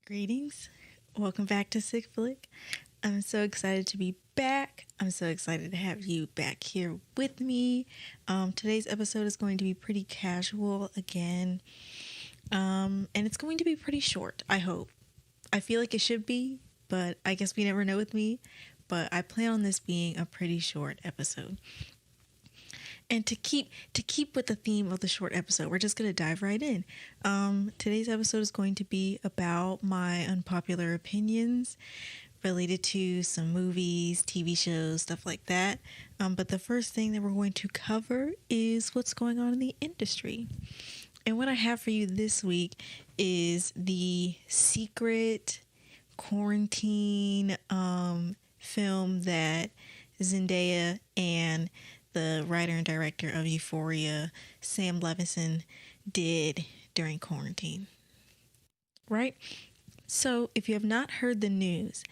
Greetings. Welcome back to Sick Flick. I'm so excited to be back. I'm so excited to have you back here with me. Today's episode is going to be pretty casual again. And it's going to be pretty short, I hope. I feel like it should be, but I guess we never know with me. But I plan on this being a pretty short episode. And to keep with the theme of the short episode, we're just going to dive right in. Today's episode is going to be about my unpopular opinions related to some movies, TV shows, stuff like that. But the first thing that we're going to cover is what's going on in the industry. And what I have for you this week is the secret quarantine film that Zendaya and the writer and director of Euphoria, Sam Levinson, did during quarantine. Right? So, if you have not heard the news,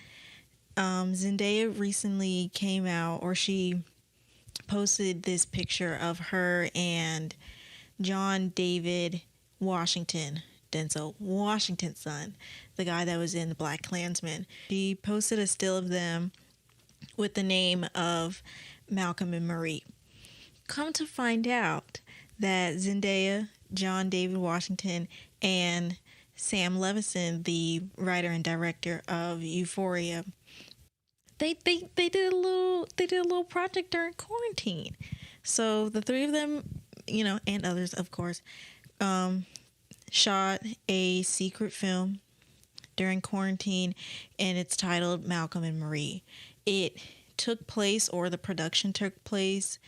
Zendaya recently came out, or she posted this picture of her and John David Washington, Denzel Washington's son, the guy that was in The Black Klansman. She posted a still of them with the name of Malcolm and Marie. Come to find out that Zendaya, John David Washington, and Sam Levinson, the writer and director of Euphoria, they did a little project during quarantine. So the three of them, and others, of course, shot a secret film during quarantine, and it's titled Malcolm and Marie. It took place, or the production took place,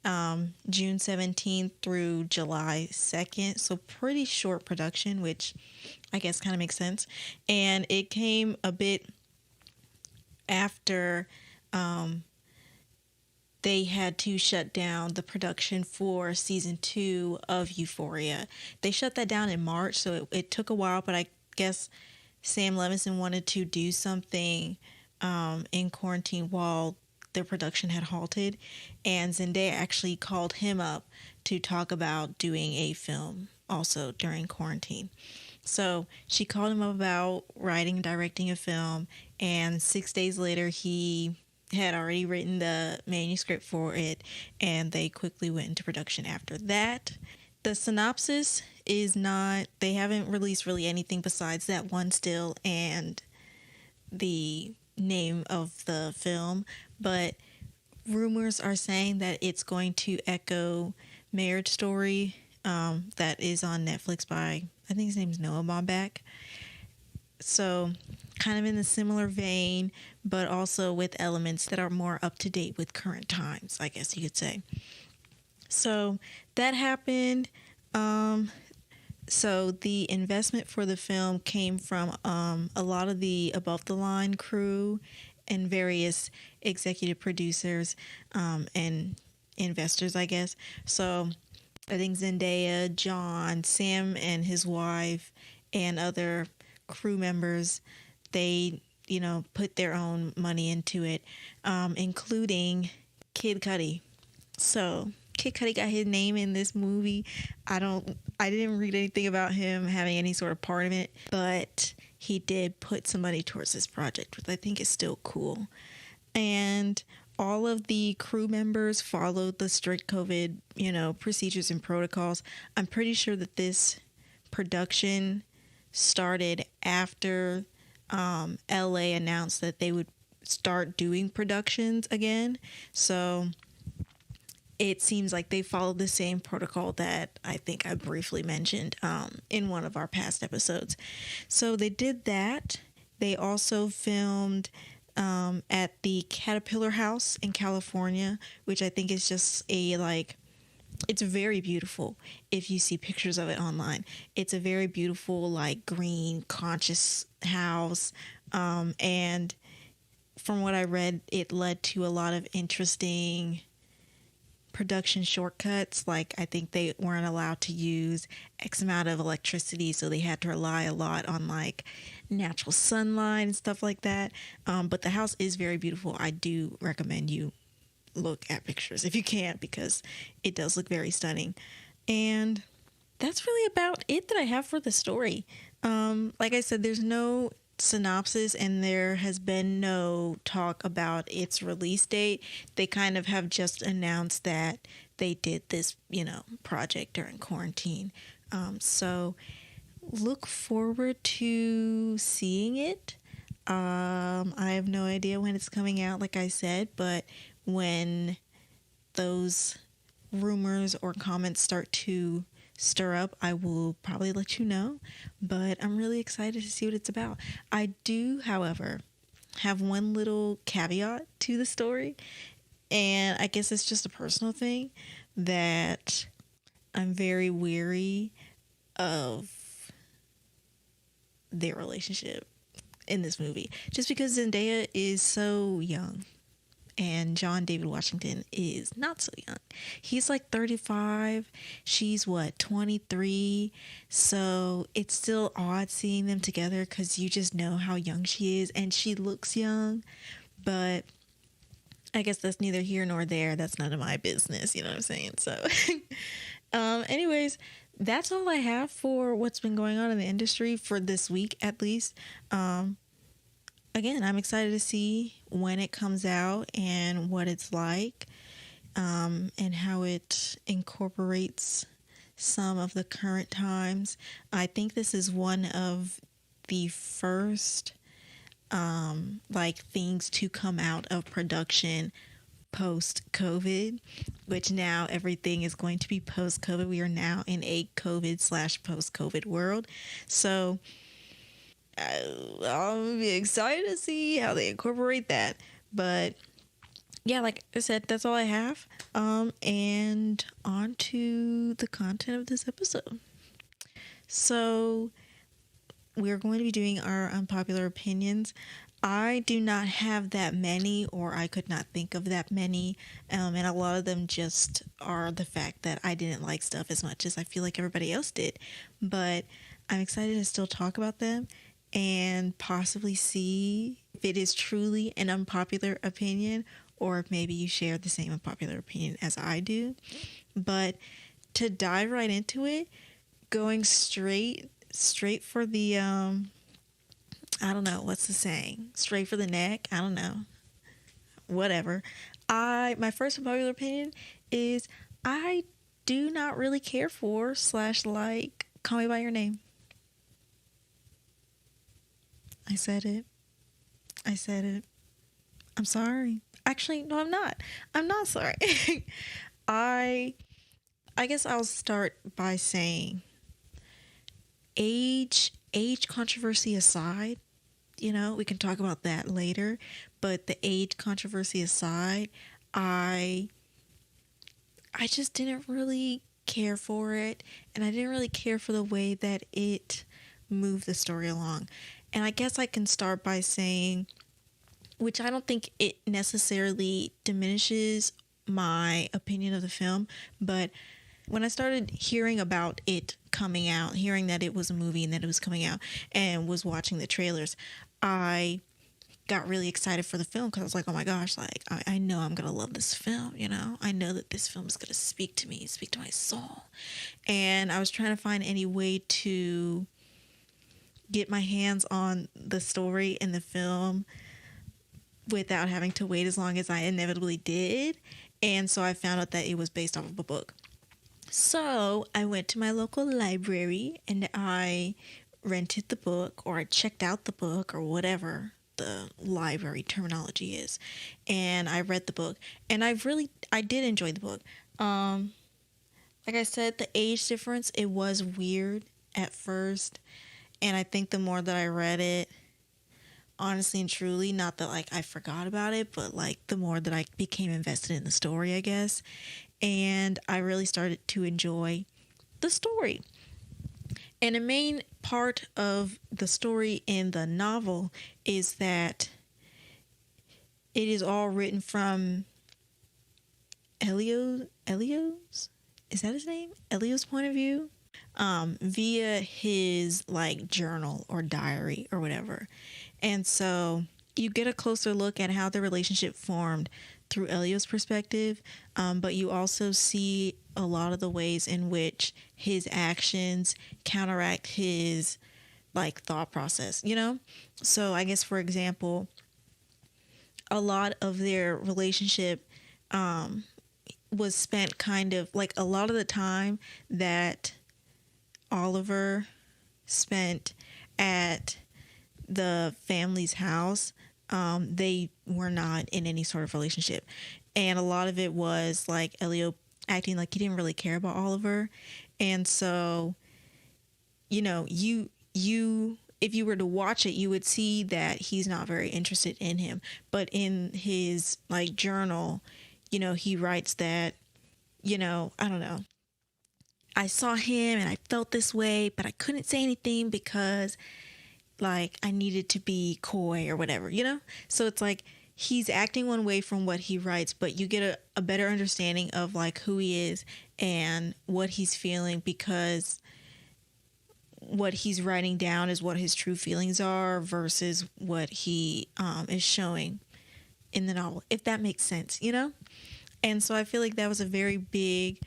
June 17th through July 2nd. So pretty short production, which I guess kind of makes sense. And it came a bit after they had to shut down the production for season 2 of Euphoria. They shut that down in March, so it took a while, but I guess Sam Levinson wanted to do something in quarantine while their production had halted, and Zendaya actually called him up to talk about doing a film also during quarantine. So she called him up about writing and directing a film, and 6 days later he had already written the manuscript for it, and they quickly went into production after that. The synopsis is not, they haven't released really anything besides that one still and the name of the film, but rumors are saying that it's going to echo Marriage Story, that is on Netflix by, I think his name's Noah Baumbach. So kind of in a similar vein, but also with elements that are more up to date with current times, I guess you could say. So that happened. So the investment for the film came from a lot of the above the line crew and various executive producers and investors, I guess. So I think Zendaya, John, Sam and his wife, and other crew members, they, put their own money into it, including Kid Cudi. So Kid Cudi got his name in this movie. I didn't read anything about him having any sort of part of it, but he did put some money towards this project, which I think is still cool. And all of the crew members followed the strict COVID, procedures and protocols. I'm pretty sure that this production started after LA announced that they would start doing productions again. So it seems like they followed the same protocol that I think I briefly mentioned in one of our past episodes. So they did that. They also filmed at the Caterpillar House in California, which I think is just it's very beautiful if you see pictures of it online. It's a very beautiful, green, conscious house. And from what I read, it led to a lot of interesting production shortcuts. I think they weren't allowed to use X amount of electricity, so they had to rely a lot on natural sunlight and stuff like that. But the house is very beautiful. I do recommend you look at pictures if you can, because it does look very stunning. And that's really about it that I have for the story. Like I said, there's no synopsis and there has been no talk about its release date. They kind of have just announced that they did this, project during quarantine. So look forward to seeing it. I have no idea when it's coming out, like I said, but when those rumors or comments start to stir up, I will probably let you know. But I'm really excited to see what it's about. I do, however, have one little caveat to the story, and I guess it's just a personal thing that I'm very weary of their relationship in this movie. Just because Zendaya is so young and John David Washington is not so young. He's like 35. She's what, 23? So it's still odd seeing them together because you just know how young she is and she looks young. But I guess that's neither here nor there. That's none of my business. You know what I'm saying? So, anyways, that's all I have for what's been going on in the industry for this week, at least. Again, I'm excited to see when it comes out and what it's like, and how it incorporates some of the current times. I think this is one of the first things to come out of production post-COVID, which now everything is going to be post-COVID. We are now in a COVID/post-COVID world. So I'll be excited to see how they incorporate that. But yeah, like I said, that's all I have. And on to the content of this episode. So we're going to be doing our unpopular opinions. I do not have that many, or I could not think of that many. And a lot of them just are the fact that I didn't like stuff as much as I feel like everybody else did. But I'm excited to still talk about them and possibly see if it is truly an unpopular opinion or if maybe you share the same unpopular opinion as I do. But to dive right into it, going straight for the I don't know, what's the saying? Straight for the neck? I don't know. Whatever. My first unpopular opinion is I do not really care for / like Call Me By Your Name. I said it. I'm sorry. Actually, no, I'm not. I'm not sorry. I guess I'll start by saying age controversy aside, we can talk about that later, but the age controversy aside, I just didn't really care for it, and I didn't really care for the way that it moved the story along. And I guess I can start by saying, which I don't think it necessarily diminishes my opinion of the film, but when I started hearing about it coming out, hearing that it was a movie and that it was coming out, and was watching the trailers, I got really excited for the film because I was like, oh my gosh, like I know I'm gonna love this film, I know that this film is gonna speak to me, speak to my soul. And I was trying to find any way to get my hands on the story in the film without having to wait as long as I inevitably did. And so I found out that it was based off of a book. So I went to my local library and I rented the book, or I checked out the book, or whatever the library terminology is. And I read the book, and I did enjoy the book. Like I said, the age difference, it was weird at first. And I think the more that I read it, honestly and truly, not that like I forgot about it, but like the more that I became invested in the story, I guess. And I really started to enjoy the story. And a main part of the story in the novel is that it is all written from Elio's, is that his name? Elio's point of view, via his like journal or diary or whatever. And so you get a closer look at how the relationship formed through Elio's perspective, but you also see a lot of the ways in which his actions counteract his like thought process, you know? So I guess, for example, a lot of their relationship was spent kind of like a lot of the time that Oliver spent at the family's house, they were not in any sort of relationship. And a lot of it was like Elio acting like he didn't really care about Oliver. And so, you know, you if you were to watch it, you would see that he's not very interested in him. But in his like journal, you know, he writes that, you know, I don't know. I saw him and I felt this way, but I couldn't say anything because like I needed to be coy or whatever, you know? So it's like he's acting one way from what he writes, but you get a better understanding of like who he is and what he's feeling, because what he's writing down is what his true feelings are versus what he is showing in the novel, if that makes sense, you know? And so I feel like that was a very big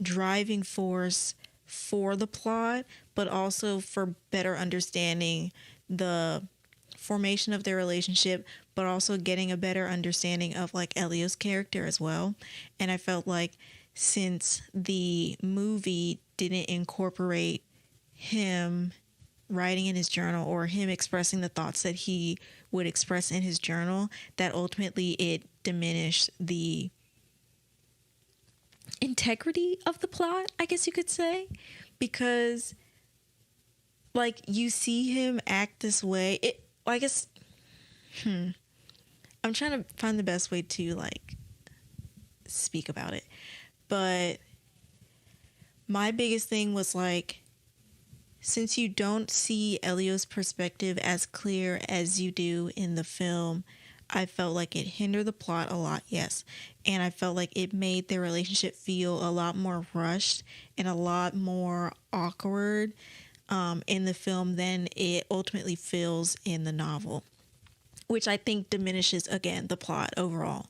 driving force for the plot, but also for better understanding the formation of their relationship, but also getting a better understanding of like Elio's character as well. And I felt like since the movie didn't incorporate him writing in his journal or him expressing the thoughts that he would express in his journal, that ultimately it diminished the integrity of the plot, I guess you could say, because like you see him act this way. I guess I'm trying to find the best way to like speak about it. But my biggest thing was like, since you don't see Elio's perspective as clear as you do in the film, I felt like it hindered the plot a lot, yes. And I felt like it made their relationship feel a lot more rushed and a lot more awkward in the film than it ultimately feels in the novel, which I think diminishes, again, the plot overall.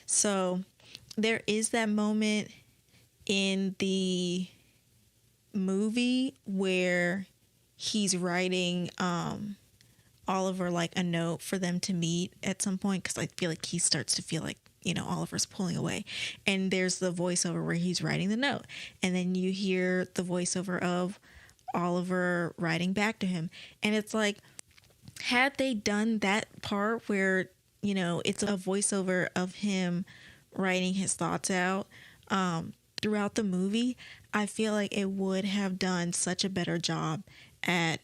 So there is that moment in the movie where he's writing Oliver like a note for them to meet at some point, because I feel like he starts to feel like, you know, Oliver's pulling away, and there's the voiceover where he's writing the note, and then you hear the voiceover of Oliver writing back to him, and it's like, had they done that part where, you know, it's a voiceover of him writing his thoughts out throughout the movie, I feel like it would have done such a better job at,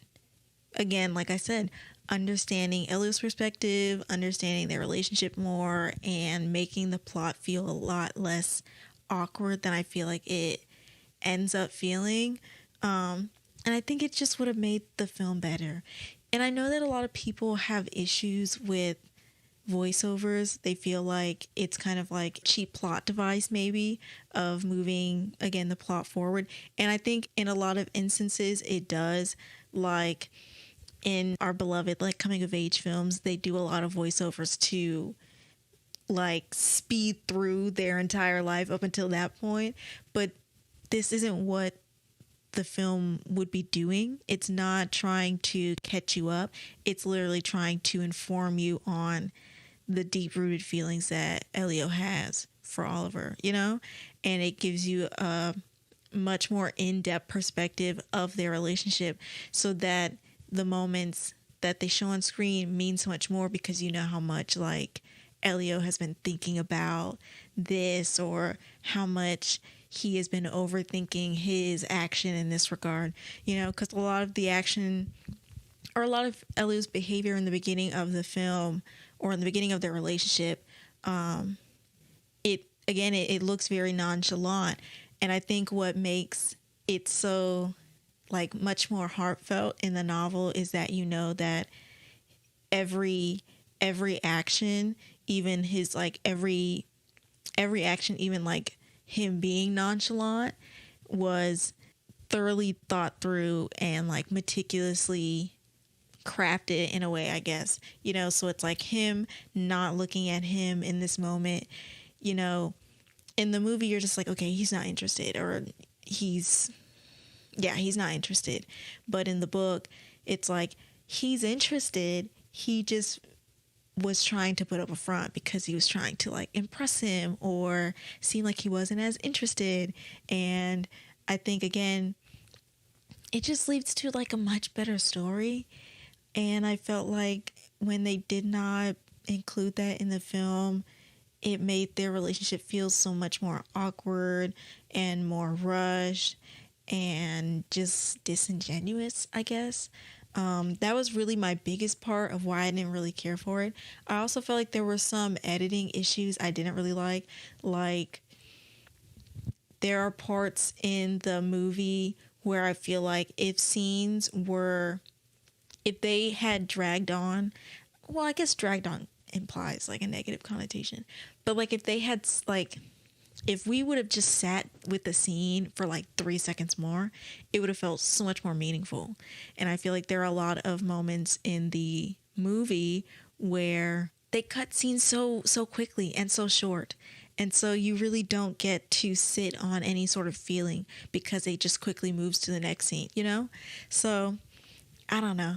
again, like I said, understanding Elio's perspective, understanding their relationship more, and making the plot feel a lot less awkward than I feel like it ends up feeling. And I think it just would have made the film better. And I know that a lot of people have issues with voiceovers. They feel like it's kind of like a cheap plot device maybe of moving, again, the plot forward. And I think in a lot of instances it does. Like in our beloved like coming of age films, they do a lot of voiceovers to like speed through their entire life up until that point. But this isn't what the film would be doing. It's not trying to catch you up. It's literally trying to inform you on the deep-rooted feelings that Elio has for Oliver, you know? And it gives you a much more in-depth perspective of their relationship, so that the moments that they show on screen mean so much more, because you know how much like Elio has been thinking about this, or how much he has been overthinking his action in this regard, you know, because a lot of the action or a lot of Elio's behavior in the beginning of the film or in the beginning of their relationship, it looks very nonchalant. And I think what makes it so like much more heartfelt in the novel is that you know that every action, even his like every action, even like him being nonchalant, was thoroughly thought through and like meticulously crafted in a way, I guess, so it's like him not looking at him in this moment, you know, in the movie, you're just like, okay, he's not interested, or he's not interested. But in the book, it's like he's interested. He just was trying to put up a front because he was trying to like impress him or seem like he wasn't as interested. And I think, again, it just leads to like a much better story. And I felt like when they did not include that in the film, it made their relationship feel so much more awkward and more rushed and just disingenuous, I guess. That was really my biggest part of why I didn't really care for it. I also felt like there were some editing issues I didn't really like. Like, there are parts in the movie where I feel like if they had dragged on, well, I guess dragged on implies like a negative connotation, but like if we would have just sat with the scene for like 3 seconds more, it would have felt so much more meaningful. And I feel like there are a lot of moments in the movie where they cut scenes so quickly and so short. And so you really don't get to sit on any sort of feeling because it just quickly moves to the next scene, So I don't know.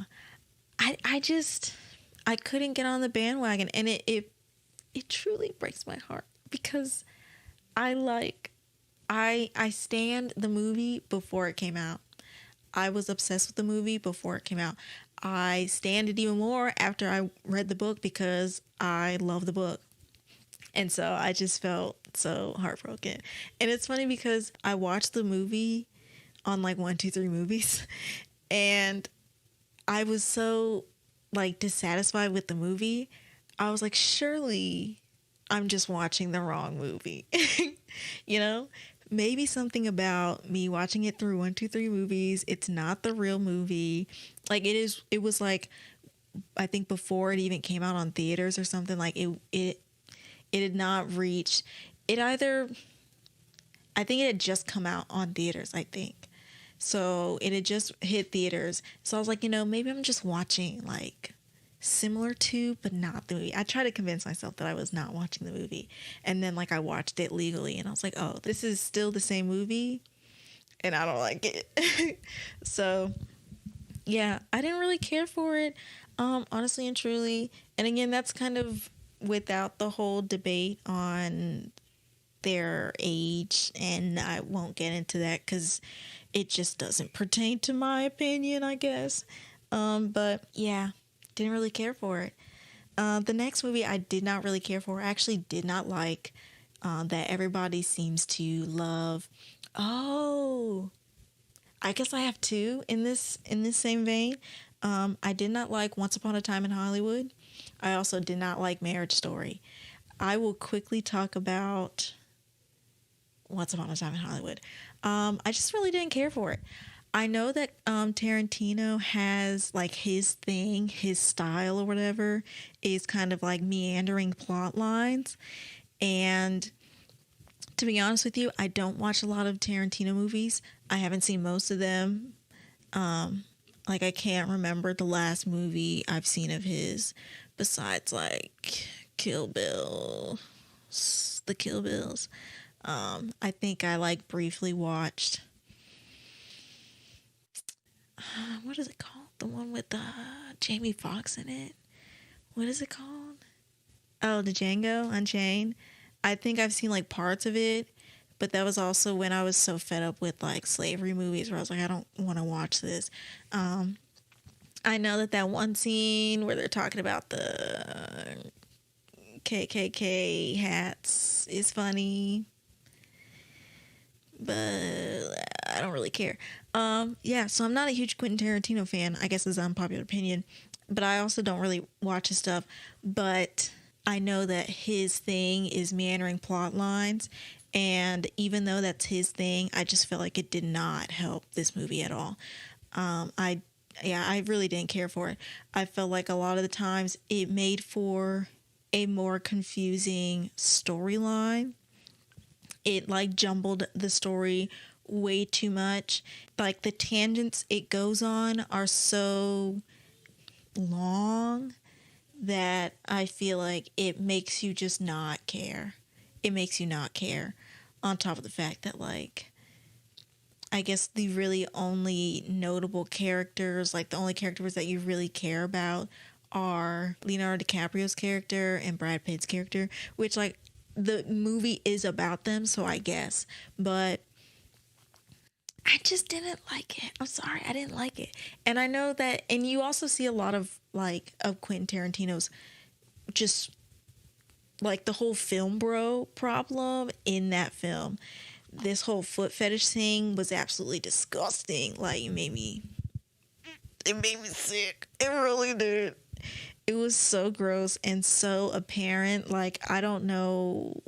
I couldn't get on the bandwagon, and it truly breaks my heart because I stand the movie before it came out. I was obsessed with the movie before it came out. I stand it even more after I read the book because I love the book. And so I just felt so heartbroken. And it's funny because I watched the movie on like 1, 2, 3 movies, and I was so like dissatisfied with the movie. I was like, surely I'm just watching the wrong movie. Maybe something about me watching it through 1, 2, 3 movies. It's not the real movie. Like it was like, I think before it even came out on theaters or something, like it had not reached it either. I think it had just come out on theaters, I think. So it had just hit theaters. So I was like, maybe I'm just watching like similar to, but not the movie. I tried to convince myself that I was not watching the movie. And then like I watched it legally and I was like, oh, this is still the same movie and I don't like it. So yeah, I didn't really care for it, honestly and truly. And again, that's kind of without the whole debate on their age, and I won't get into that because it just doesn't pertain to my opinion, I guess. But yeah, didn't really care for it. The next movie I did not really care for. I actually did not like, that everybody seems to love. Oh, I guess I have two in this same vein. I did not like Once Upon a Time in Hollywood. I also did not like Marriage Story. I will quickly talk about Once Upon a Time in Hollywood. I just really didn't care for it. I know that Tarantino has like his thing, his style or whatever is kind of like meandering plot lines. And to be honest with you, I don't watch a lot of Tarantino movies. I haven't seen most of them. Like I can't remember the last movie I've seen of his besides like Kill Bill, the Kill Bills. I think I like briefly watched, what is it called? The one with Jamie Foxx in it. What is it called? Oh, the Django Unchained. I think I've seen like parts of it, but that was also when I was so fed up with like slavery movies where I was like, I don't want to watch this. I know that one scene where they're talking about the KKK hats is funny, but I don't really care. Yeah, so I'm not a huge Quentin Tarantino fan, I guess is an unpopular opinion, but I also don't really watch his stuff. But I know that his thing is meandering plot lines, and even though that's his thing, I just feel like it did not help this movie at all. I really didn't care for it. I felt like a lot of the times it made for a more confusing storyline. It like jumbled the story way too much. Like the tangents it goes on are so long that I feel like it makes you just not care. It makes you not care. On top of the fact that, like, I guess the really only notable characters, like the only characters that you really care about, are Leonardo DiCaprio's character and Brad Pitt's character, which, like, the movie is about them, so I guess. But I just didn't like it. I'm sorry, I didn't like it. And I know that, and you also see a lot of, like, of Quentin Tarantino's just, like, the whole film bro problem in that film. This whole foot fetish thing was absolutely disgusting. Like, it made me sick. It really did. It was so gross and so apparent. Like, I don't know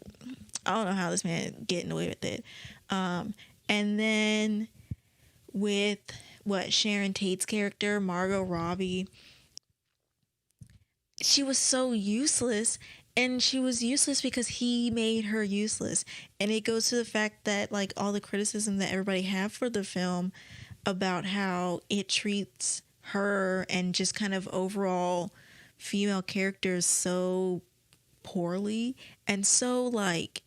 how this man getting away with it. And then with Sharon Tate's character, Margot Robbie, she was so useless, and she was useless because he made her useless. And it goes to the fact that, like, all the criticism that everybody have for the film about how it treats her and just kind of overall female characters so poorly and so like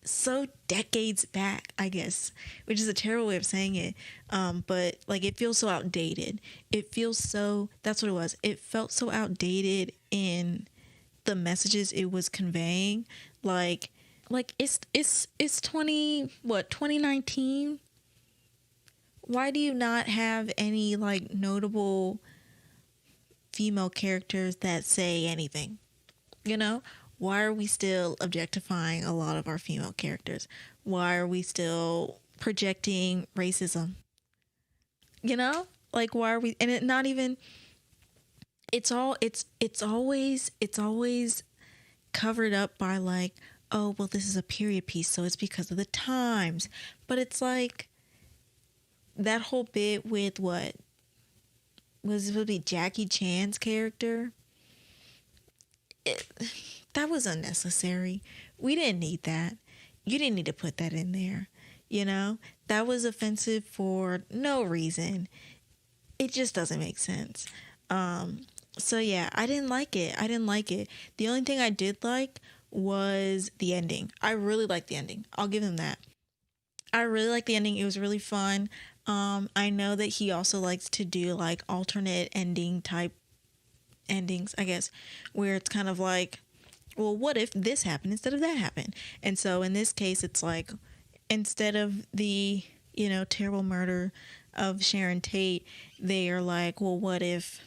so decades back, I guess, which is a terrible way of saying it. But, like, it feels so outdated. That's what it was. It felt so outdated in the messages it was conveying. Like it's 2019. Why do you not have any, like, notable female characters that say anything? You know? Why are we still objectifying a lot of our female characters? Why are we still projecting racism? You know? Like, why are we, and it not even, it's always covered up by, like, oh, well, this is a period piece, so it's because of the times. But it's like that whole bit with what was supposed to be Jackie Chan's character. That was unnecessary. We didn't need that. You didn't need to put that in there. You know, that was offensive for no reason. It just doesn't make sense. So yeah, I didn't like it. The only thing I did like was the ending. I really liked the ending. I'll give him that. I really liked the ending. It was really fun. I know that he also likes to do, like, alternate ending type endings, I guess, where it's kind of like, well, what if this happened instead of that happened? And so in this case, it's like, instead of the, terrible murder of Sharon Tate, they are like, well, what if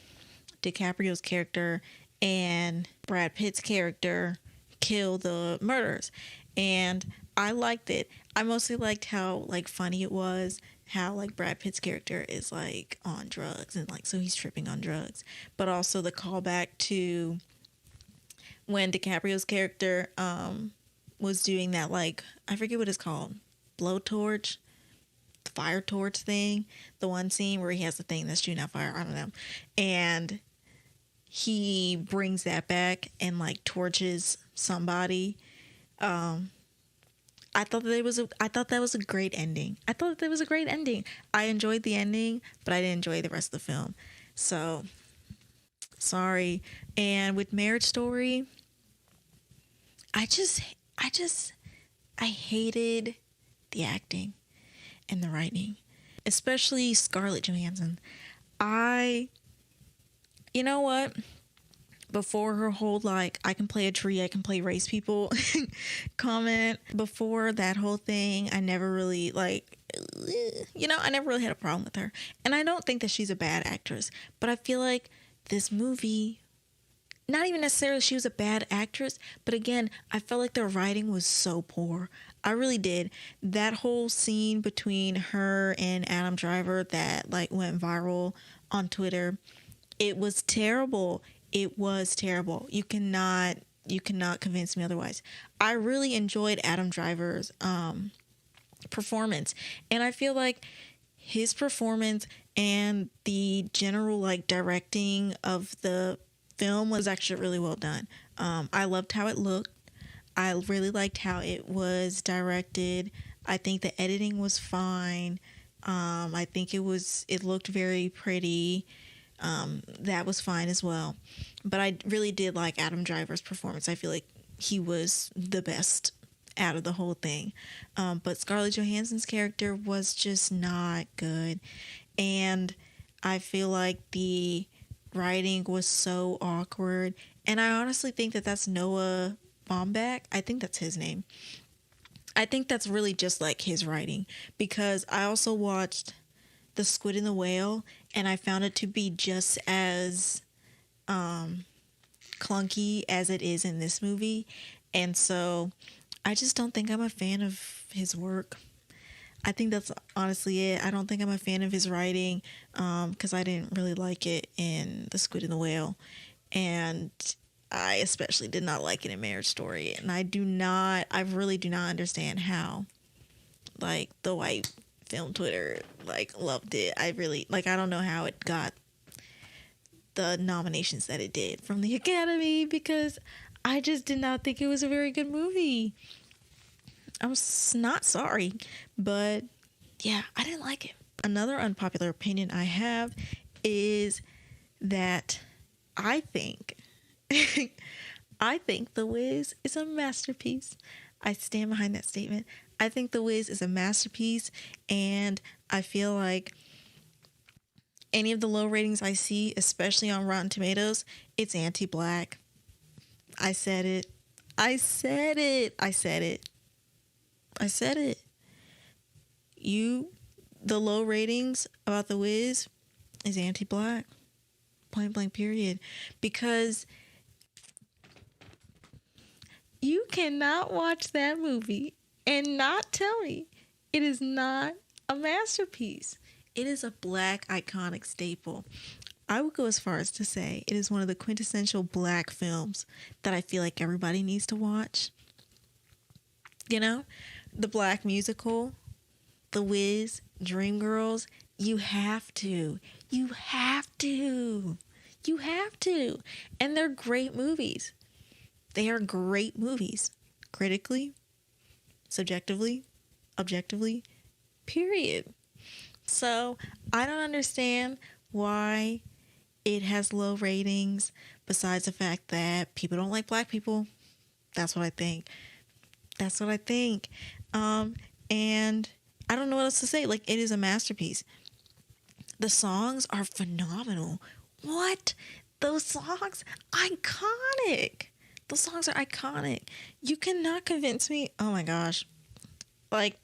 DiCaprio's character and Brad Pitt's character kill the murderers? And I liked it. I mostly liked how, like, funny it was, how, like, Brad Pitt's character is, like, on drugs, and, like, so he's tripping on drugs. But also the callback to when DiCaprio's character was doing that, like, I forget what it's called, blowtorch, fire torch thing, the one scene where he has the thing that's shooting out fire, I don't know, and he brings that back and, like, torches somebody. I thought that was a great ending. I enjoyed the ending, but I didn't enjoy the rest of the film. So, sorry. And with Marriage Story, I hated the acting and the writing, especially Scarlett Johansson. You know what? Before her whole, like, I can play a tree, I can play race people comment, before that whole thing, I never really, like, I never really had a problem with her. And I don't think that she's a bad actress, but I feel like this movie, not even necessarily she was a bad actress, but again, I felt like the writing was so poor. I really did. That whole scene between her and Adam Driver that, like, went viral on Twitter, it was terrible. It was terrible. You cannot convince me otherwise. I really enjoyed Adam Driver's performance, and I feel like his performance and the general, like, directing of the film was actually really well done. I loved how it looked. I really liked how it was directed. I think the editing was fine. I think it looked very pretty. That was fine as well. But I really did like Adam Driver's performance. I feel like he was the best out of the whole thing. But Scarlett Johansson's character was just not good. And I feel like the writing was so awkward. And I honestly think that that's Noah Baumbach. I think that's his name. I think that's really just like his writing, because I also watched The Squid and the Whale, and I found it to be just as clunky as it is in this movie. And so I just don't think I'm a fan of his work. I think that's honestly it. I don't think I'm a fan of his writing, because I didn't really like it in The Squid and the Whale. And I especially did not like it in Marriage Story. And I really do not understand how, like, the white film Twitter, like, loved it. I don't know how it got the nominations that it did from the Academy, because I just did not think it was a very good movie. I'm not sorry, but yeah, I didn't like it. Another unpopular opinion I have is that I think I think The Wiz is a masterpiece. I stand behind that statement. I think The Wiz is a masterpiece, and I feel like any of the low ratings I see, especially on Rotten Tomatoes, it's anti-black. I said it. I said it. I said it. I said it. The low ratings about The Wiz is anti-black. Point blank period. Because you cannot watch that movie and not tell me it is not a masterpiece. It is a black iconic staple. I would go as far as to say it is one of the quintessential black films that I feel like everybody needs to watch. You know, the black musical, The Wiz, Dreamgirls, you have to. You have to. You have to. And they're great movies. They are great movies. Critically, subjectively, objectively, period. So I don't understand why it has low ratings, besides the fact that people don't like black people. That's what I think. That's what I think. And I don't know what else to say. Like, it is a masterpiece. The songs are phenomenal. What? Those songs? Iconic. Those songs are iconic. You cannot convince me. Oh my gosh. Like,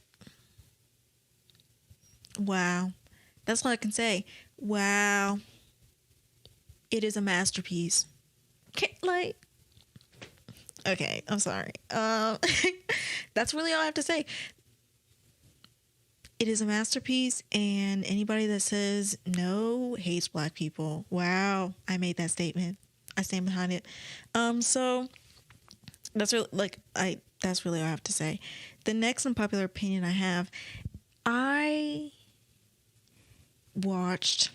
wow. That's all I can say. Wow. It is a masterpiece. Okay, I'm sorry. That's really all I have to say. It is a masterpiece, and anybody that says no hates black people. Wow, I made that statement. I stand behind it. So that's that's really all I have to say. The next unpopular opinion I have, I watched,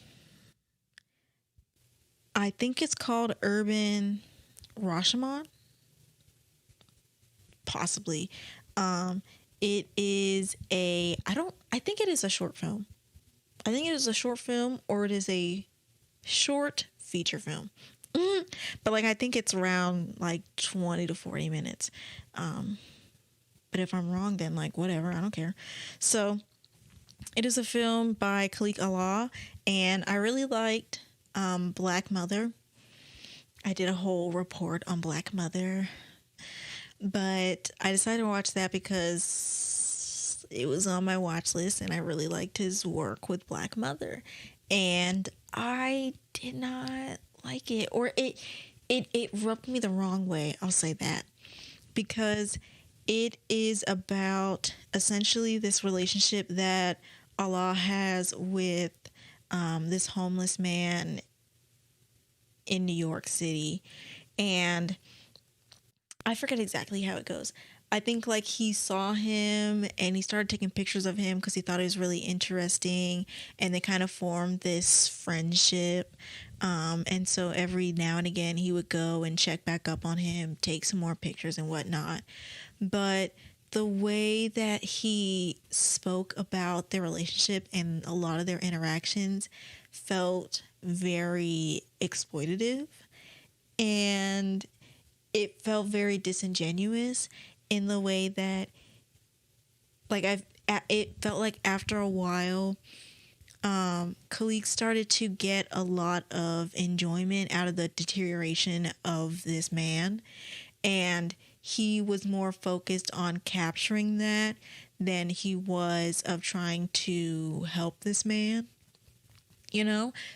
I think it's called Urban Rashomon. Possibly. It is I think it is a short film. I think it is a short film, or it is a short feature film. But I think it's around 20 to 40 minutes. But if I'm wrong, then whatever, I don't care. So it is a film by Khalik Allah, and I really liked Black Mother. I did a whole report on Black Mother, but I decided to watch that because it was on my watch list, and I really liked his work with Black Mother. And I did not like it, or it rubbed me the wrong way. I'll say that, because it is about essentially this relationship that Allah has with this homeless man in New York City. And I forget exactly how it goes. I think he saw him and he started taking pictures of him because he thought it was really interesting, and they kind of formed this friendship. And so every now and again he would go and check back up on him, take some more pictures and whatnot. But the way that he spoke about their relationship and a lot of their interactions felt very exploitative, and it felt very disingenuous in the way that, like, it felt like after a while, Khalik started to get a lot of enjoyment out of the deterioration of this man, and he was more focused on capturing that than he was of trying to help this man.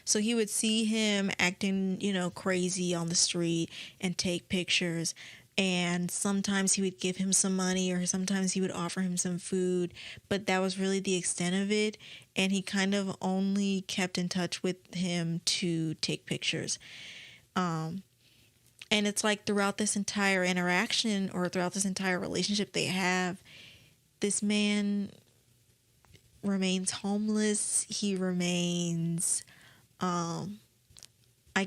So he would see him acting, crazy on the street and take pictures, and sometimes he would give him some money, or sometimes he would offer him some food, but that was really the extent of it, and he kind of only kept in touch with him to take pictures. And it's like throughout this entire interaction, or throughout this entire relationship they have, this man remains homeless. He remains, I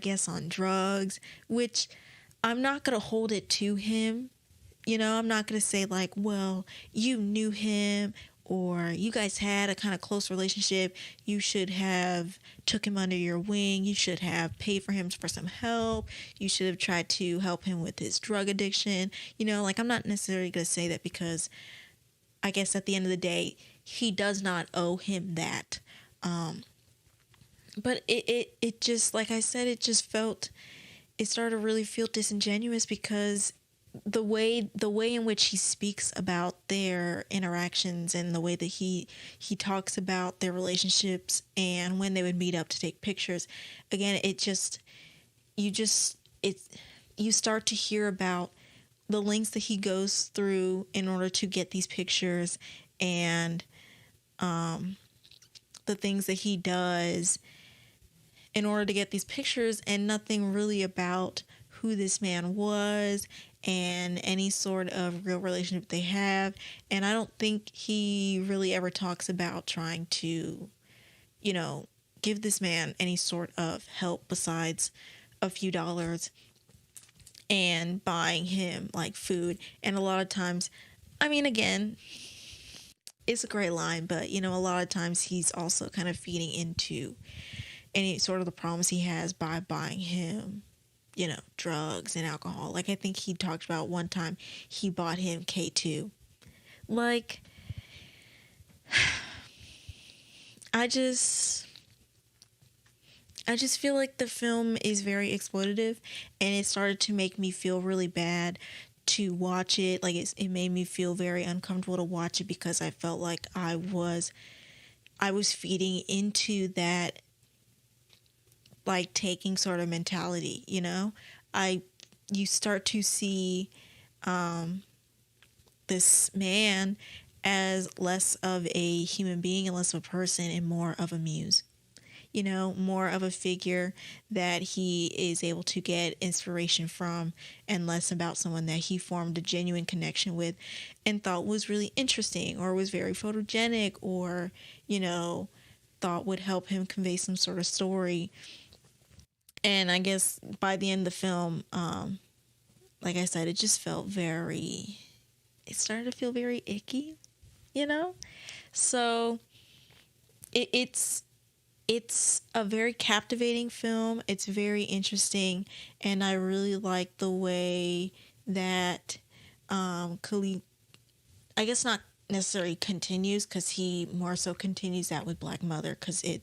guess, on drugs, which I'm not going to hold it to him. I'm not going to say like, well, you knew him, or you guys had a kind of close relationship. You should have took him under your wing. You should have paid for him for some help. You should have tried to help him with his drug addiction. Like, I'm not necessarily going to say that, because I guess at the end of the day, he does not owe him that. But it just, like I said, it started to really feel disingenuous, because the way in which he speaks about their interactions, and the way that he talks about their relationships, and when they would meet up to take pictures, again, you start to hear about the lengths that he goes through in order to get these pictures, and the things that he does in order to get these pictures, and nothing really about who this man was and any sort of real relationship they have. And I don't think he really ever talks about trying to, give this man any sort of help besides a few dollars and buying him like food. And a lot of times, I mean, again, it's a great line, but a lot of times he's also kind of feeding into any sort of the problems he has by buying him, drugs and alcohol. Like, I think he talked about one time he bought him K2. Like, I just feel like the film is very exploitative, and it started to make me feel really bad to watch it. Like, it made me feel very uncomfortable to watch it, because I felt like I was feeding into that, like, taking sort of mentality. You start to see this man as less of a human being and less of a person, and more of a muse. More of a figure that he is able to get inspiration from, and less about someone that he formed a genuine connection with and thought was really interesting, or was very photogenic, or, thought would help him convey some sort of story. And I guess by the end of the film, like I said, it started to feel very icky, So it's a very captivating film. It's very interesting, and I really like the way that Khalid, I guess not necessarily continues, because he more so continues that with Black Mother, because it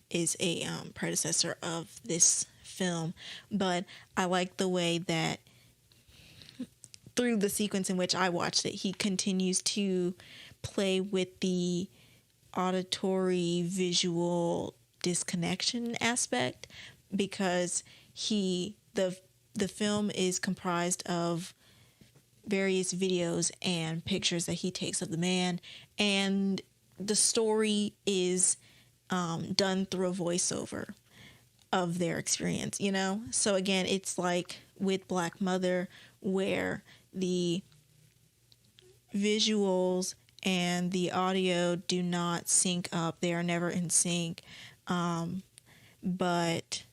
is a predecessor of this film. But I like the way that through the sequence in which I watched it, he continues to play with the auditory visual disconnection aspect, because the film is comprised of various videos and pictures that he takes of the man, and the story is done through a voiceover of their experience. So again, it's like with Black Mother, where the visuals and the audio do not sync up. They are never in sync. But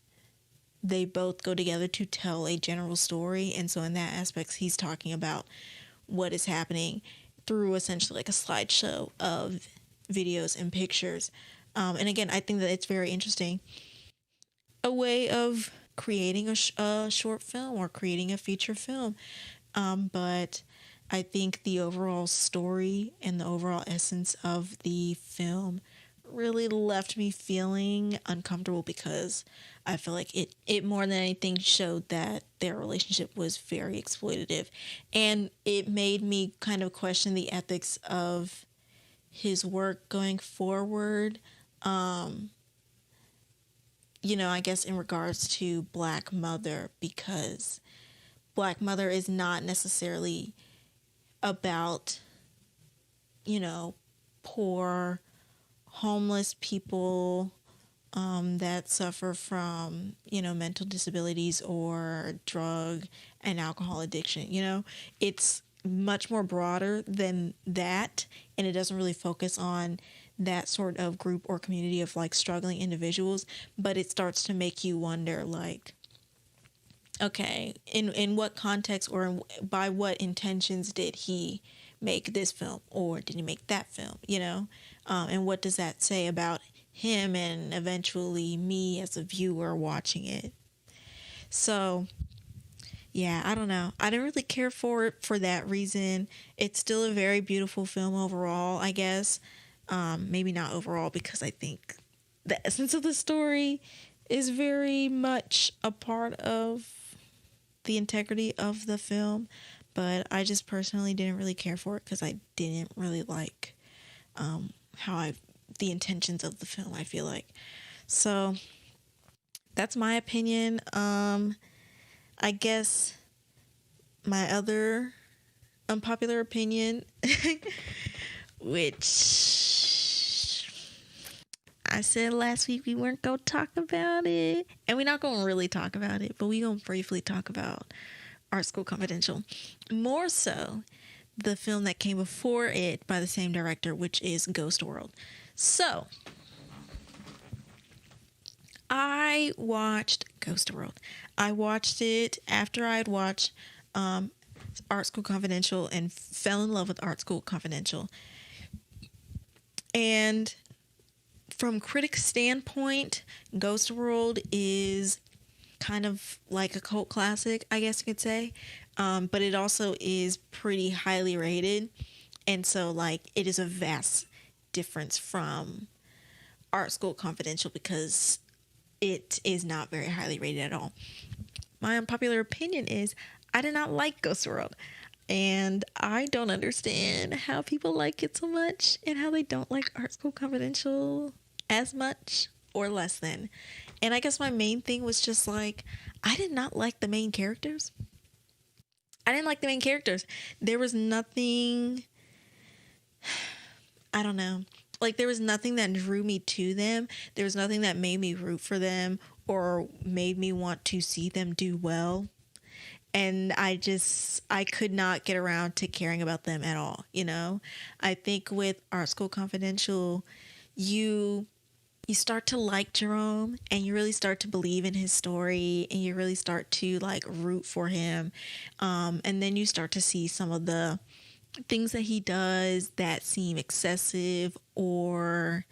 they both go together to tell a general story. And so in that aspect, he's talking about what is happening through essentially like a slideshow of videos and pictures. And again, I think that it's very interesting. a way of creating a short film or creating a feature film. But I think the overall story and the overall essence of the film really left me feeling uncomfortable because I feel like it more than anything showed that their relationship was very exploitative. And it made me kind of question the ethics of his work going forward. I guess in regards to Black Mother, because Black Mother is not necessarily about, poor, homeless people that suffer from, mental disabilities or drug and alcohol addiction. It's much more broader than that, and it doesn't really focus on that sort of group or community of like struggling individuals, but it starts to make you wonder, like, okay, in what context or by what intentions did he make this film, or did he make that film, and what does that say about him and eventually me as a viewer watching it? So yeah, I don't know, I didn't really care for it for that reason. It's still a very beautiful film overall, I guess. Maybe not overall, because I think the essence of the story is very much a part of the integrity of the film, but I just personally didn't really care for it because I didn't really like how the intentions of the film, I feel like. So that's my opinion. I guess my other unpopular opinion, which I said last week we weren't going to talk about it, and we're not going to really talk about it, but we're going to briefly talk about Art School Confidential. More so, the film that came before it by the same director, which is Ghost World. So, I watched Ghost World. I watched it after I had watched Art School Confidential and fell in love with Art School Confidential. And from critics' standpoint, Ghost World is kind of like a cult classic, I guess you could say. But it also is pretty highly rated. And so, like, it is a vast difference from Art School Confidential because it is not very highly rated at all. My unpopular opinion is I did not like Ghost World. And I don't understand how people like it so much and how they don't like Art School Confidential as much or less than. And I guess my main thing was just like, I did not like the main characters. I didn't like the main characters. There was nothing, I don't know. Like, there was nothing that drew me to them. There was nothing that made me root for them or made me want to see them do well. And I could not get around to caring about them at all, I think with Art School Confidential, you start to like Jerome and you really start to believe in his story and you really start to like root for him. And then you start to see some of the things that he does that seem excessive or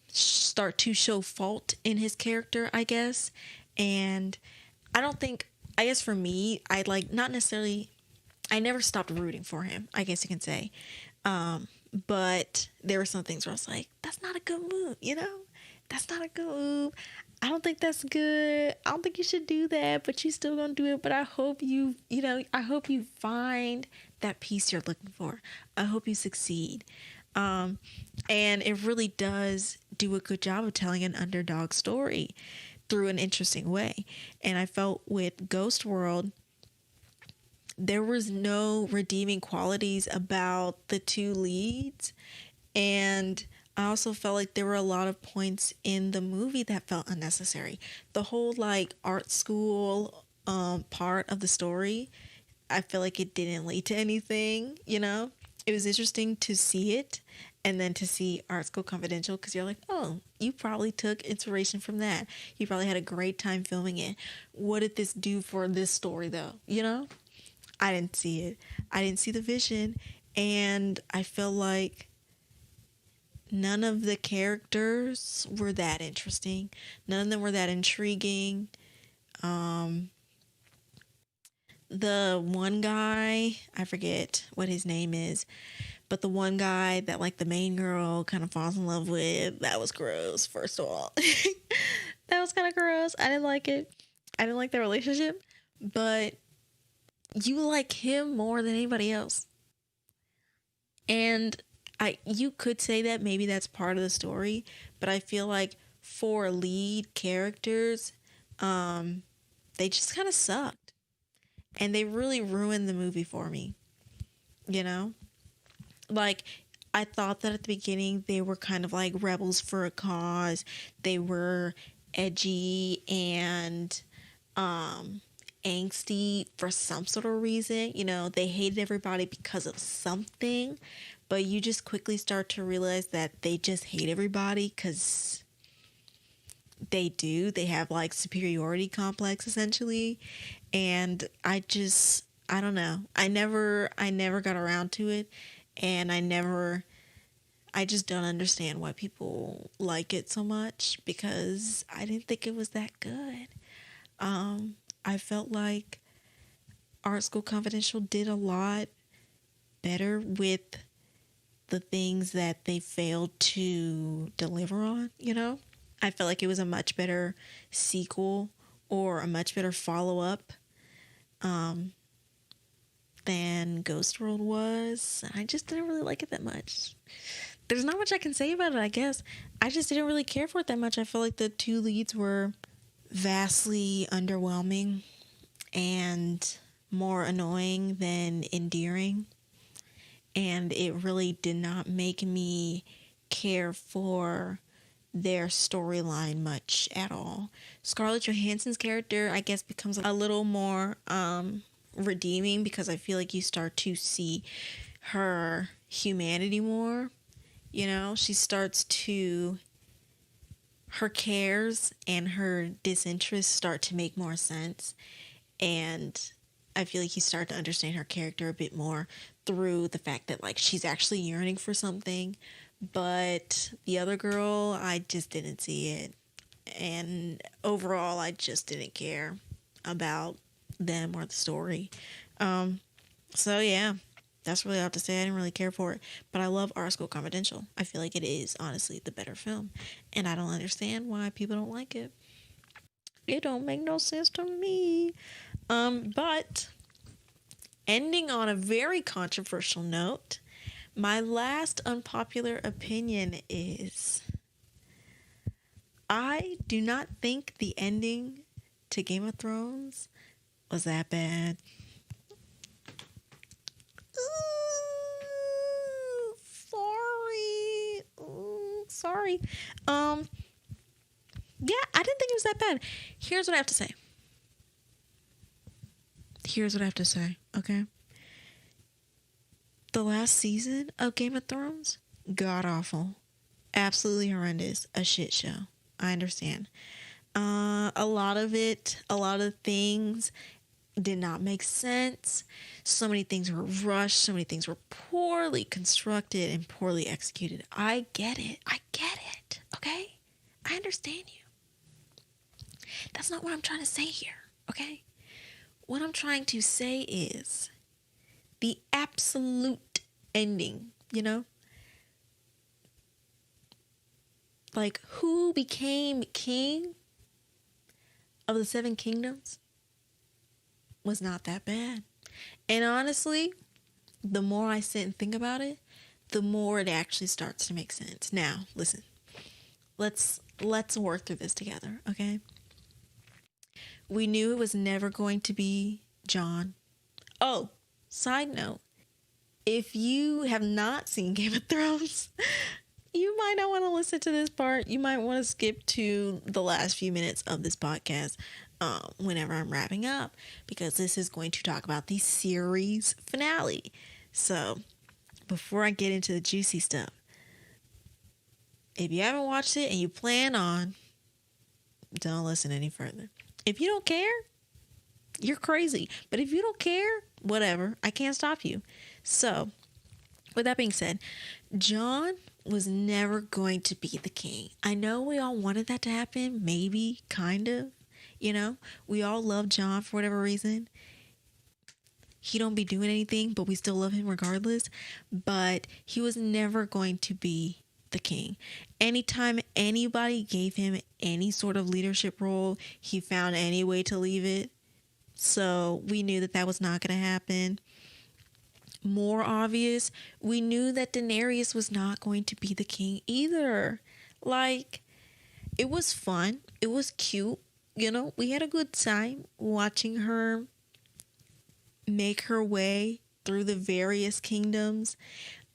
start to show fault in his character, I guess. And I guess for me, I never stopped rooting for him, I guess you can say. But there were some things where I was like, that's not a good move, That's not a good move. I don't think that's good. I don't think you should do that, but you still gonna do it. But I hope I hope you find that peace you're looking for. I hope you succeed. And it really does do a good job of telling an underdog story through an interesting way. And I felt with Ghost World, there was no redeeming qualities about the two leads. And I also felt like there were a lot of points in the movie that felt unnecessary. The whole like art school part of the story, I feel like it didn't lead to anything, It was interesting to see it and then to see Art School Confidential because you're like, oh, you probably took inspiration from that. You probably had a great time filming it. What did this do for this story though? I didn't see it. I didn't see the vision. And I feel like none of the characters were that interesting. None of them were that intriguing. The one guy, I forget what his name is, but the one guy that like the main girl kind of falls in love with, that was gross, first of all. That was kind of gross. I didn't like it. I didn't like their relationship, but you like him more than anybody else. And you could say that maybe that's part of the story, but I feel like for lead characters, they just kind of sucked. And they really ruined the movie for me. You know? Like, I thought that at the beginning they were kind of like rebels for a cause. They were edgy and angsty for some sort of reason. You know, they hated everybody because of something, but you just quickly start to realize that they just hate everybody because they do. They have like superiority complex essentially, and I don't know. I never got around to it, and I just don't understand why people like it so much because I didn't think it was that good. I felt like Art School Confidential did a lot better with the things that they failed to deliver on, you know? I felt like it was a much better sequel or a much better follow-up than Ghost World was. I just didn't really like it that much. There's not much I can say about it, I guess. I just didn't really care for it that much. I feel like the two leads were vastly underwhelming and more annoying than endearing. And it really did not make me care for their storyline much at all. Scarlett Johansson's character, I guess, becomes a little more redeeming because I feel like you start to see her humanity more. You know, she starts to, her cares and her disinterest start to make more sense. And I feel like you start to understand her character a bit more through the fact that like she's actually yearning for something. But the other girl, I just didn't see it. And overall, I just didn't care about them or the story. So yeah, that's really all I have to say. I didn't really care for it. But I love Art School Confidential. I feel like it is honestly the better film. And I don't understand why people don't like it. It don't make no sense to me. But ending on a very controversial note, my last unpopular opinion is I do not think the ending to Game of Thrones was that bad. Sorry. Yeah, I didn't think it was that bad. Here's what I have to say. Okay? The last season of Game of Thrones, god awful. Absolutely horrendous. A shit show. I understand. A lot of things did not make sense. So many things were rushed. So many things were poorly constructed and poorly executed. I get it. Okay? I understand you. That's not what I'm trying to say here. Okay? What I'm trying to say is the absolute ending, you know? Like, who became king of the Seven Kingdoms was not that bad. And honestly, the more I sit and think about it, the more it actually starts to make sense. Now, listen. Let's work through this together, okay? We knew it was never going to be Jon. Oh, side note. If you have not seen Game of Thrones, you might not want to listen to this part. You might want to skip to the last few minutes of this podcast whenever I'm wrapping up, because this is going to talk about the series finale. So, before I get into the juicy stuff, if you haven't watched it and you plan on, don't listen any further. If you don't care, you're crazy. But if you don't care, whatever. I can't stop you. So, with that being said, Jon was never going to be the king. I know we all wanted that to happen, maybe, kind of, you know? We all love Jon for whatever reason. He don't be doing anything, but we still love him regardless. But he was never going to be the king. Anytime anybody gave him any sort of leadership role, he found any way to leave it. So we knew that that was not going to happen. More obvious, we knew that Daenerys was not going to be the king either. Like, it was fun. It was cute. You know, we had a good time watching her make her way through the various kingdoms,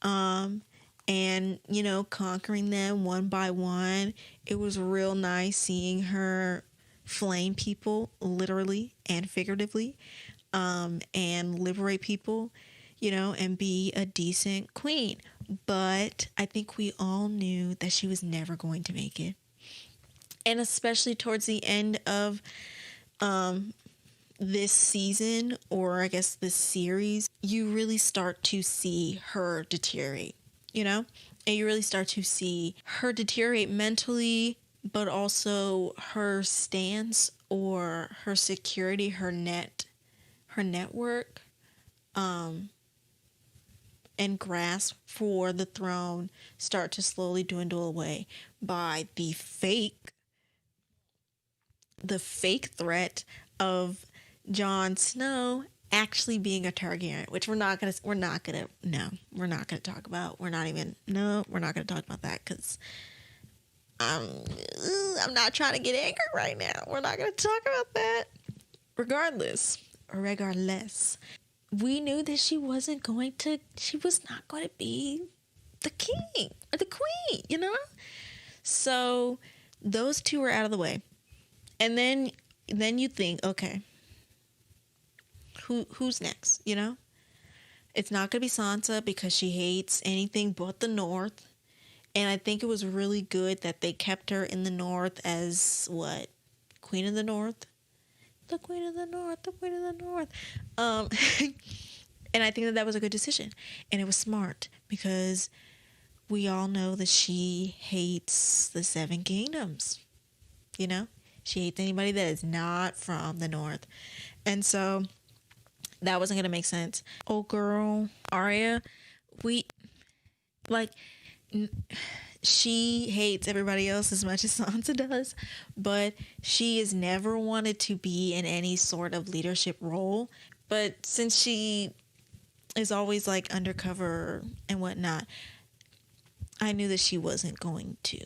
and, you know, conquering them one by one. It was real nice seeing her flame people, literally and figuratively, and liberate people, you know, and be a decent queen. But I think we all knew that she was never going to make it. And especially towards the end of this season, or I guess this series, you really start to see her deteriorate, you know? And you really start to see her deteriorate mentally, but also her stance or her security, her network, and grasp for the throne start to slowly dwindle away by the fake threat of Jon Snow actually being a Targaryen, which we're not gonna talk about. We're not gonna talk about that because I'm not trying to get angry right now. We're not gonna talk about that. Regardless, we knew that she was not going to be the king or the queen, you know? So those two were out of the way. And then you think, okay, who's next, you know? It's not going to be Sansa because she hates anything but the North. And I think it was really good that they kept her in the North as what? Queen of the North? The Queen of the North, the Queen of the North. And I think that was a good decision. And it was smart because we all know that she hates the Seven Kingdoms, you know? She hates anybody that is not from the North. And so that wasn't going to make sense. Oh, girl, Arya, she hates everybody else as much as Sansa does, but she has never wanted to be in any sort of leadership role. But since she is always like undercover and whatnot, I knew that she wasn't going to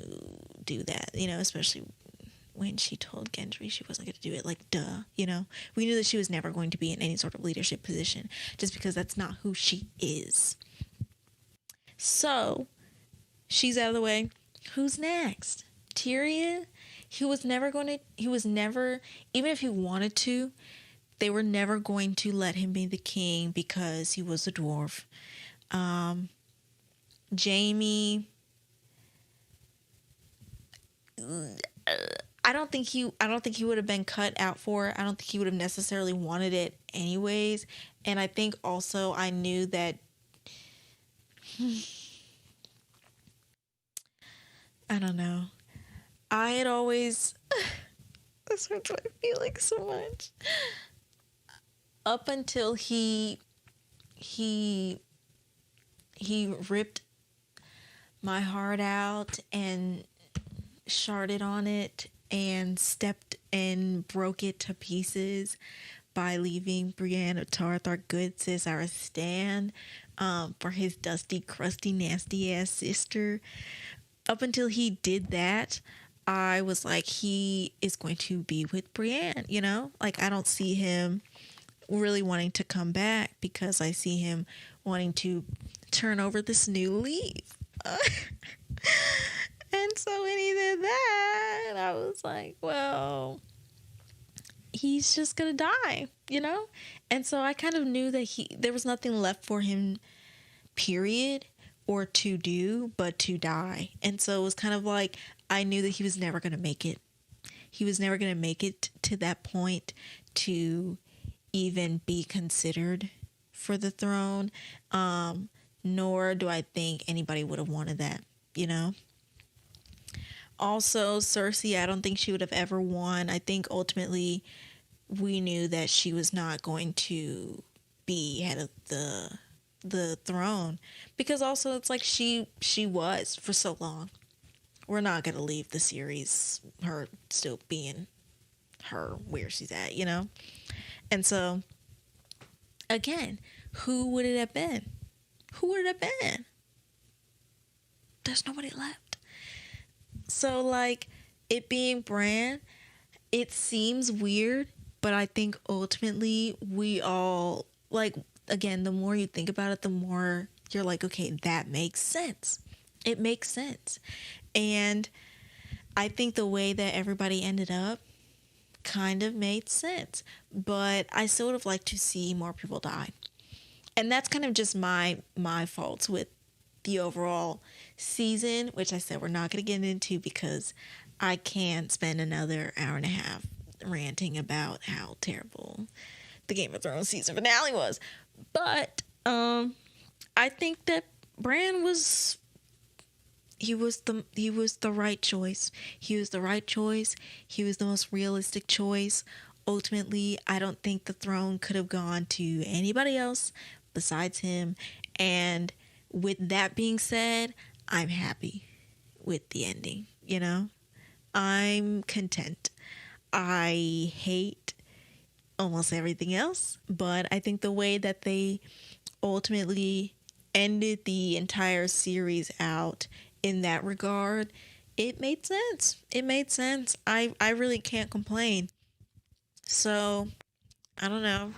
do that, you know, especially when she told Gendry she wasn't going to do it. Like, duh, you know? We knew that she was never going to be in any sort of leadership position just because that's not who she is. So, she's out of the way. Who's next? Tyrion? He was never, even if he wanted to, they were never going to let him be the king because he was a dwarf. Jaime, I don't think he would have been cut out for it. I don't think he would have necessarily wanted it anyways. And I think also I knew that I don't know. I had always this hurts my feelings so much. Up until he ripped my heart out and sharded on it and stepped and broke it to pieces by leaving Brienne of Tarth, our good sis, our stan, for his dusty, crusty, nasty ass sister. Up until he did that, I was like, he is going to be with Brienne, you know? Like, I don't see him really wanting to come back because I see him wanting to turn over this new leaf. And so when he did that, I was like, well, he's just gonna die, you know? And so I kind of knew that there was nothing left for him, period, or to do but to die. And so it was kind of like I knew that he was never gonna make it. He was never gonna make it to that point to even be considered for the throne. Nor do I think anybody would have wanted that. you know. Also, Cersei, I don't think she would have ever won. I think ultimately we knew that she was not going to be head of the throne, because also it's like she was for so long. We're not going to leave the series her still being her where she's at, you know? And so again, who would it have been? Who would it have been? There's nobody left. So, like, it being Bran, it seems weird, but I think ultimately we all, like, again, the more you think about it, the more you're like, okay, that makes sense. It makes sense. And I think the way that everybody ended up kind of made sense. But I still would have liked to see more people die. And that's kind of just my faults with the overall season, which I said we're not going to get into because I can't spend another hour and a half ranting about how terrible the Game of Thrones season finale was. But I think that Bran was the right choice. He was the right choice. He was the most realistic choice. Ultimately, I don't think the throne could have gone to anybody else besides him. And with that being said, I'm happy with the ending, you know? I'm content. I hate almost everything else, but I think the way that they ultimately ended the entire series out in that regard, it made sense. It made sense. I really can't complain. So, I don't know.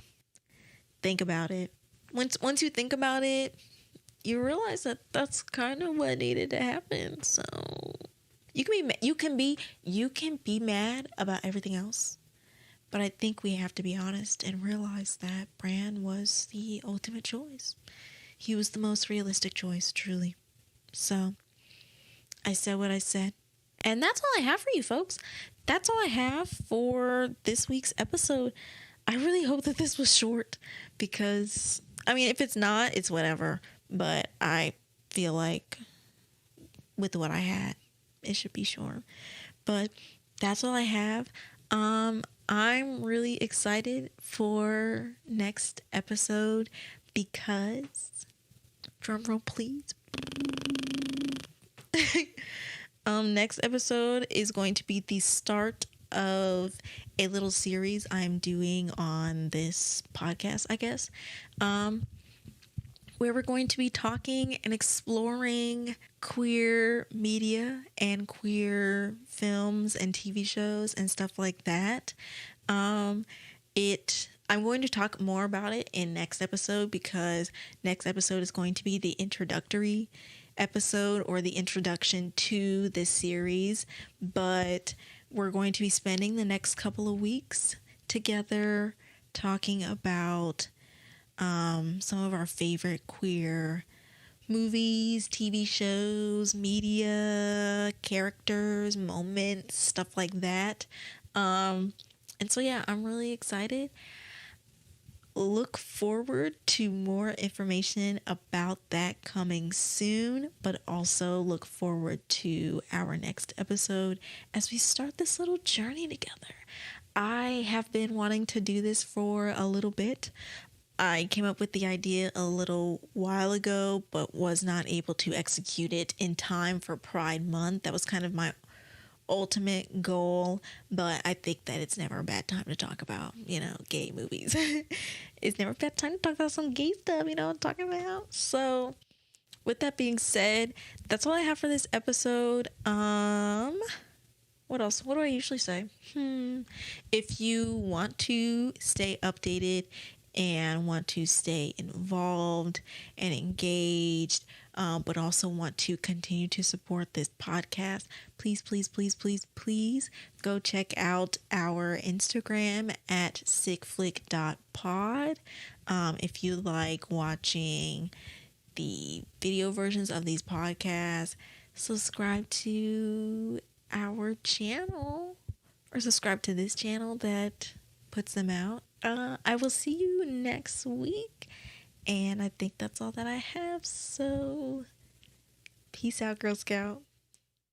Think about it. Once you think about it, you realize that that's kind of what needed to happen. So, you can be mad about everything else. But I think we have to be honest and realize that Bran was the ultimate choice. He was the most realistic choice, truly. So, I said what I said. And that's all I have for you folks. That's all I have for this week's episode. I really hope that this was short because, I mean, if it's not, it's whatever. But I feel like with what I had, it should be short. But that's all I have. I'm really excited for next episode because, drum roll please. Next episode is going to be the start of a little series I'm doing on this podcast, I guess, where we're going to be talking and exploring queer media and queer films and TV shows and stuff like that. I'm going to talk more about it in next episode because next episode is going to be the introductory episode or the introduction to this series, but we're going to be spending the next couple of weeks together talking about some of our favorite queer movies, TV shows, media, characters, moments, stuff like that. And so yeah, I'm really excited. Look forward to more information about that coming soon, but also look forward to our next episode as we start this little journey together. I have been wanting to do this for a little bit. I came up with the idea a little while ago, but was not able to execute it in time for Pride Month. That was kind of my ultimate goal, but I think that it's never a bad time to talk about, gay movies. It's never a bad time to talk about some gay stuff, I'm talking about. So, with that being said, that's all I have for this episode. What else? What do I usually say? If you want to stay updated and want to stay involved and engaged, but also want to continue to support this podcast, please go check out our Instagram at sickflick.pod. If you like watching the video versions of these podcasts, subscribe to our channel or subscribe to this channel that puts them out. I will see you next week, and I think that's all that I have, so Peace out, Girl Scout.